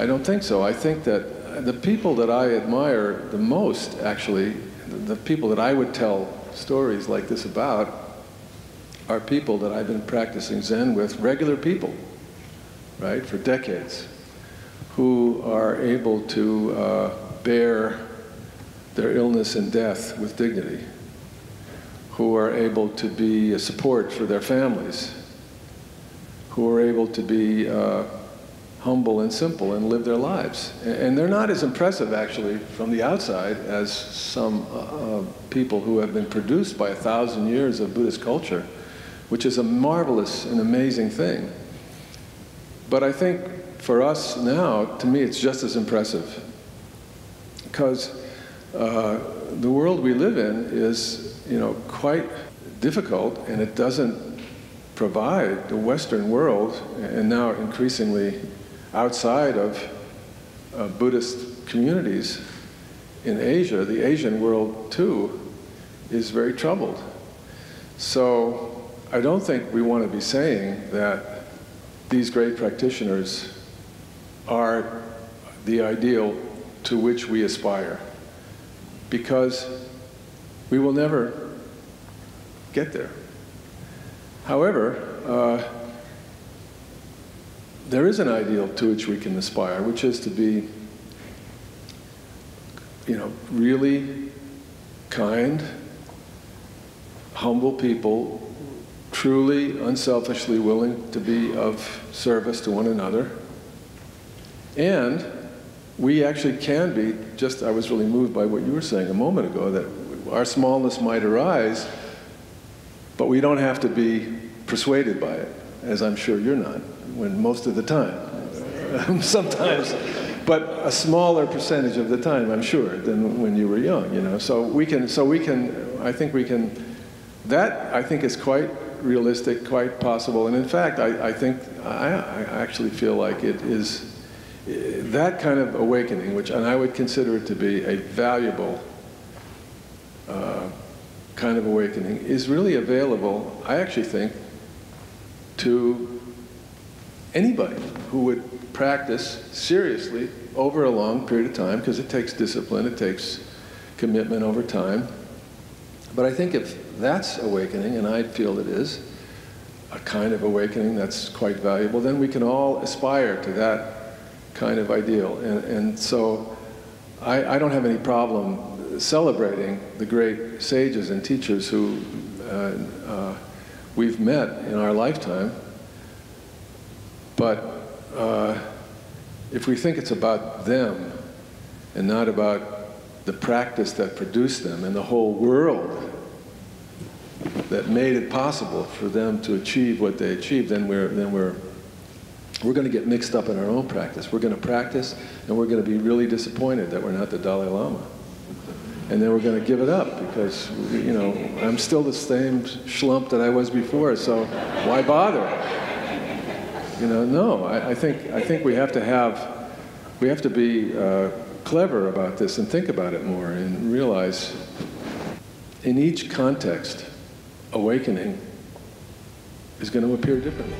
I don't think so. I think that the people that I admire the most, actually, the people that I would tell stories like this about, are people that I've been practicing Zen with, regular people, right, for decades, who are able to bear their illness and death with dignity, who are able to be a support for their families, who are able to be humble and simple and live their lives. And they're not as impressive, actually, from the outside as some people who have been produced by 1,000 years of Buddhist culture, which is a marvelous and amazing thing. But I think for us now, to me, it's just as impressive. Because the world we live in is, quite difficult, and it doesn't provide the Western world, and now increasingly outside of Buddhist communities in Asia, the Asian world too is very troubled. So I don't think we want to be saying that these great practitioners are the ideal to which we aspire, because we will never get there. However, there is an ideal to which we can aspire, which is to be, really kind, humble people, truly, unselfishly willing to be of service to one another. And we actually can be, I was really moved by what you were saying a moment ago, that our smallness might arise, but we don't have to be persuaded by it, as I'm sure you're not, most of the time. Sometimes, but a smaller percentage of the time, I'm sure, than when you were young, So I think we can, that I think is quite realistic, quite possible. And in fact, I actually feel like it is that kind of awakening, and I would consider it to be a valuable kind of awakening, is really available, I actually think, to anybody who would practice seriously over a long period of time, because it takes discipline, it takes commitment over time. But I think if that's awakening, and I feel it is, a kind of awakening that's quite valuable, then we can all aspire to that kind of ideal. And so I don't have any problem celebrating the great sages and teachers who we've met in our lifetime. But if we think it's about them and not about the practice that produced them and the whole world that made it possible for them to achieve what they achieved, then we're going to get mixed up in our own practice. We're going to practice, and we're going to be really disappointed that we're not the Dalai Lama. And then we're going to give it up because, I'm still the same schlump that I was before, so why bother? No, I think we have to be clever about this and think about it more and realize in each context, awakening is going to appear differently.